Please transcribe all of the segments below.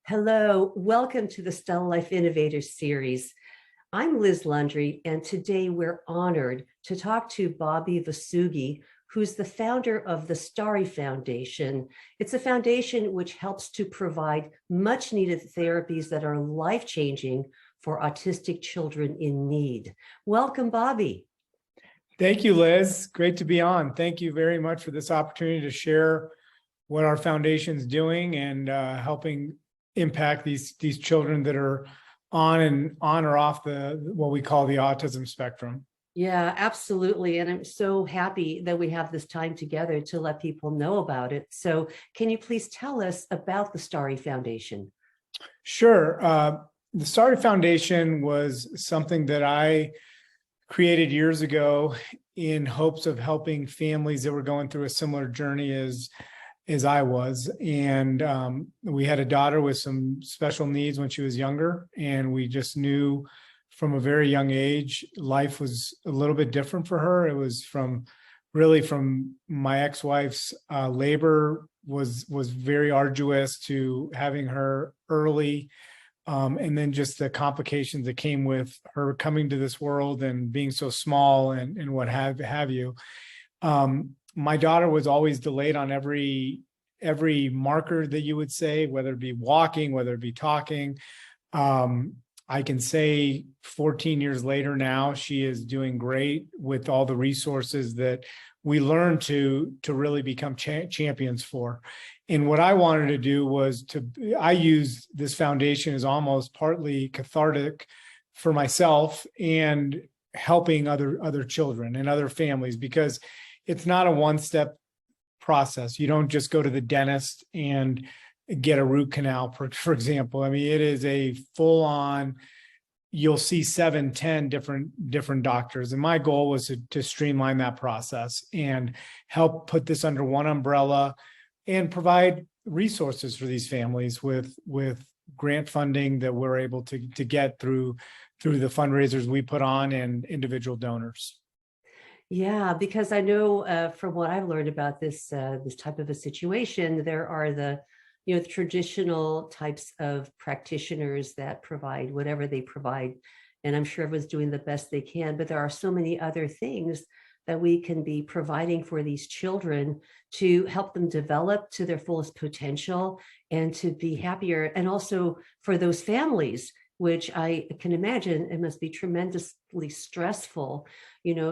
Hello, welcome to the StellaLife Innovator series. I'm Liz Landry, and today we're honored to talk to Bobby Vossoughi, who's the founder of the Starry Foundation. It's a foundation which helps to provide much needed therapies that are life-changing for autistic children in need. Welcome, Bobby. Thank you, Liz. Great to be on. Thank you very much for this opportunity to share what our foundation's doing and helping impact these children that are on or off what we call the autism spectrum. Yeah, absolutely. And I'm so happy that we have this time together to let people know about it. So can you please tell us about the Starry Foundation? Sure. The Starry Foundation was something that I created years ago in hopes of helping families that were going through a similar journey as I was. And we had a daughter with some special needs when she was younger. And we just knew from a very young age, life was a little bit different for her. It was from my ex-wife's labor was very arduous to having her early. And then just the complications that came with her coming to this world and being so small and what have you. My daughter was always delayed on every marker that you would say, whether it be walking, whether it be talking. I can say 14 years later now, she is doing great with all the resources that we learned to really become champions for. And what I wanted to do was I use this foundation as almost partly cathartic for myself and helping other children and other families, because it's not a one-step process. You don't just go to the dentist and get a root canal, for example. I mean, it is a full-on, you'll see 7, 10 different doctors. And my goal was to streamline that process and help put this under one umbrella and provide resources for these families with grant funding that we're able to get through the fundraisers we put on and individual donors. Yeah, because I know from what I've learned about this type of a situation, there are the traditional types of practitioners that provide whatever they provide, and I'm sure everyone's doing the best they can. But there are so many other things that we can be providing for these children to help them develop to their fullest potential and to be happier, and also for those families, which I can imagine it must be tremendously stressful,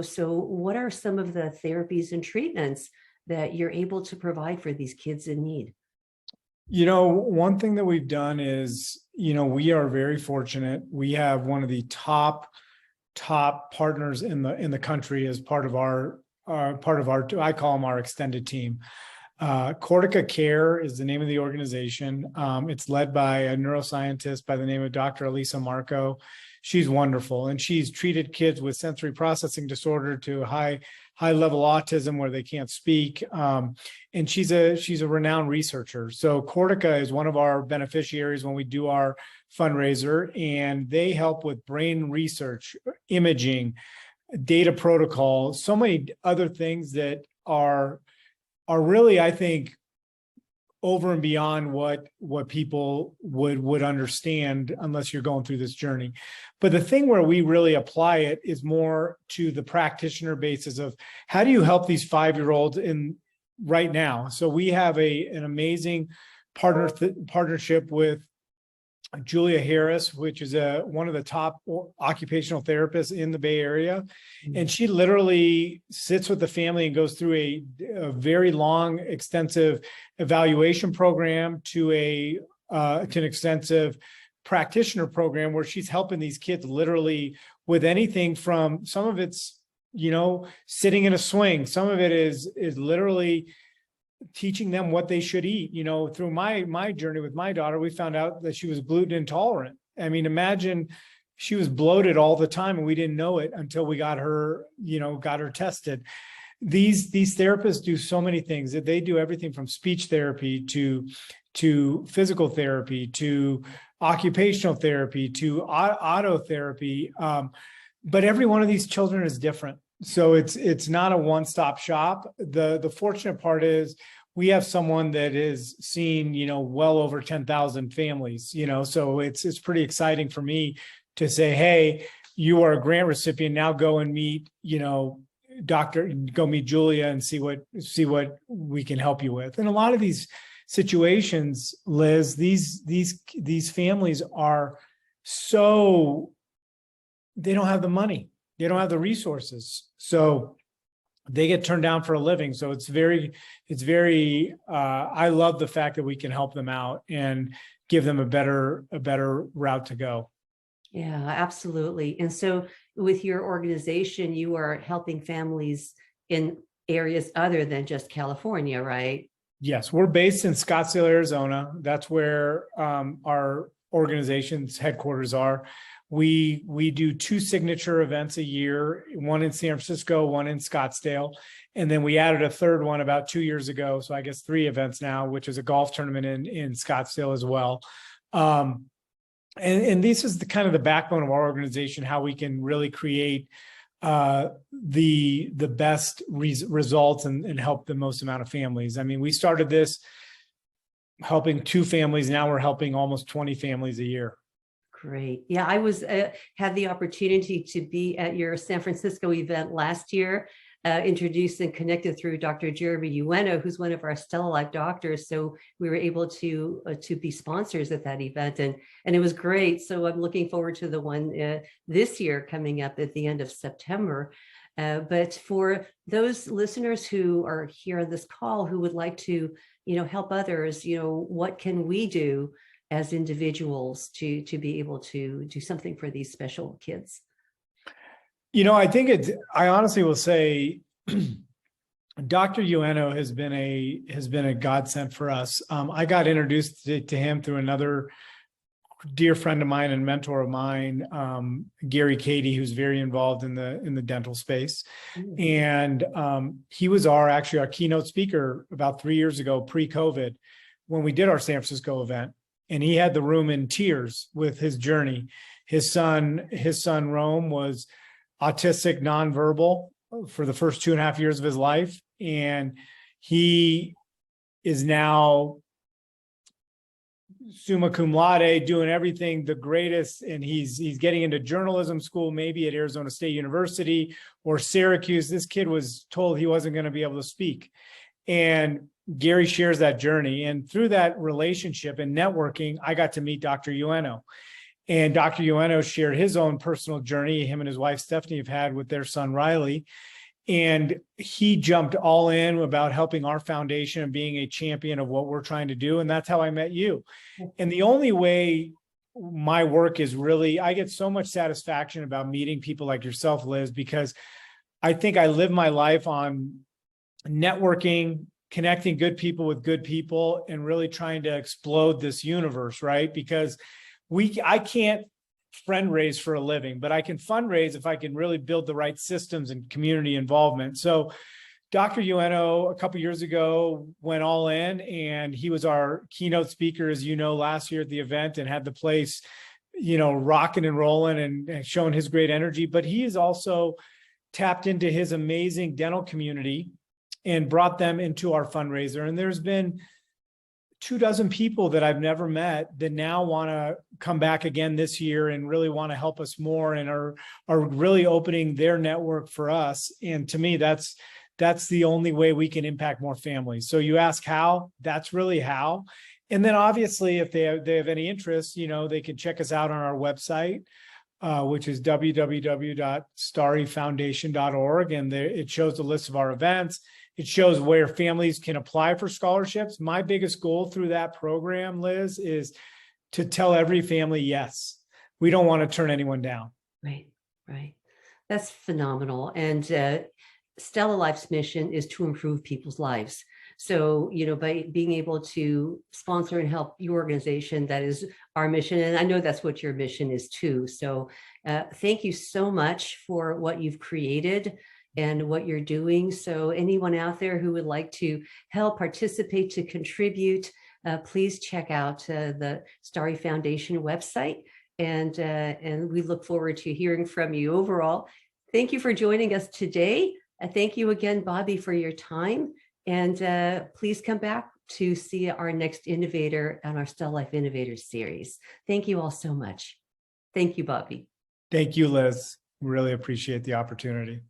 So what are some of the therapies and treatments that you're able to provide for these kids in need? One thing that we've done is, we are very fortunate. We have one of the top partners in the country as part of our, I call them our extended team. Cortica Care is the name of the organization. It's led by a neuroscientist by the name of Dr. Elisa Marco. She's wonderful, and she's treated kids with sensory processing disorder to high level autism where they can't speak. And she's a renowned researcher. So Cortica is one of our beneficiaries when we do our fundraiser, and they help with brain research, imaging, data protocol, so many other things that are really, I think, over and beyond what people would understand unless you're going through this journey. But the thing where we really apply it is more to the practitioner basis of how do you help these 5-year-olds in right now. So we have an amazing partnership with Julia Harris, which is one of the top occupational therapists in the Bay Area. And she literally sits with the family and goes through a very long, extensive evaluation program to an extensive practitioner program where she's helping these kids literally with anything from, some of it's, sitting in a swing. Some of it is literally teaching them what they should eat. Through my journey with my daughter, we found out that she was gluten intolerant. I mean, imagine she was bloated all the time and we didn't know it until we got her tested. These therapists do so many things. That they do everything from speech therapy to physical therapy to occupational therapy to auto therapy. But every one of these children is different. So it's not a one-stop shop. The fortunate part is we have someone that is seen, well over 10,000 families, so it's pretty exciting for me to say, hey, you are a grant recipient. Now go and meet, go meet Julia and see what we can help you with. And a lot of these situations, Liz, these families are they don't have the money, they don't have the resources, so they get turned down for a living. So it's very, I love the fact that we can help them out and give them a better route to go. Yeah, absolutely. And so with your organization, you are helping families in areas other than just California, right? Yes, we're based in Scottsdale, Arizona. That's where our organization's headquarters are. We do 2 signature events a year, one in San Francisco, one in Scottsdale. And then we added a third one about 2 years ago. So I guess 3 events now, which is a golf tournament in Scottsdale as well. And this is the kind of the backbone of our organization, how we can really create the best results and help the most amount of families. I mean, we started this helping 2 families. Now we're helping almost 20 families a year. Great. Yeah, I was had the opportunity to be at your San Francisco event last year, introduced and connected through Dr. Jeremy Ueno, who's one of our StellaLife doctors. So we were able to be sponsors at that event, and it was great. So I'm looking forward to the one this year coming up at the end of September. But for those listeners who are here on this call who would like to, help others, what can we do as individuals to be able to do something for these special kids? I think I honestly will say Dr. Ueno has been a godsend for us. I got introduced to him through another dear friend of mine and mentor of mine, Gary Cady, who's very involved in the dental space. And he was our keynote speaker about 3 years ago, pre-COVID, when we did our San Francisco event. And he had the room in tears with his journey. His son Rome was autistic, nonverbal for the first 2.5 years of his life. And he is now summa cum laude, doing everything the greatest. And he's getting into journalism school, maybe at Arizona State University or Syracuse. This kid was told he wasn't going to be able to speak. And Gary shares that journey. And through that relationship and networking, I got to meet Dr. Ueno. And Dr. Ueno shared his own personal journey him and his wife, Stephanie, have had with their son, Riley. And he jumped all in about helping our foundation and being a champion of what we're trying to do. And that's how I met you. And the only way my work is really, I get so much satisfaction about meeting people like yourself, Liz, because I think I live my life on networking, connecting good people with good people, and really trying to explode this universe, right? Because I can't friend raise for a living, but I can fundraise if I can really build the right systems and community involvement. So Dr. Ueno, a couple of years ago, went all in, and he was our keynote speaker, as you know, last year at the event, and had the place, rocking and rolling and showing his great energy. But he has also tapped into his amazing dental community and brought them into our fundraiser. And there's been 24 people that I've never met that now want to come back again this year and really want to help us more, and are really opening their network for us. And to me, that's the only way we can impact more families. So you ask how, that's really how. And then obviously, if they have any interest, they can check us out on our website, which is www.starryfoundation.org. And it shows the list of our events. It shows where families can apply for scholarships. My biggest goal through that program, Liz, is to tell every family yes. We don't want to turn anyone down. Right. That's phenomenal. And StellaLife's mission is to improve people's lives. So, by being able to sponsor and help your organization, that is our mission. And I know that's what your mission is too. So thank you so much for what you've created and what you're doing. So anyone out there who would like to help, participate, to contribute, please check out the Starry Foundation website. And we look forward to hearing from you. Overall, thank you for joining us today. Thank you again, Bobby, for your time. And please come back to see our next innovator on our StellaLife Innovators series. Thank you all so much. Thank you, Bobby. Thank you, Liz. Really appreciate the opportunity.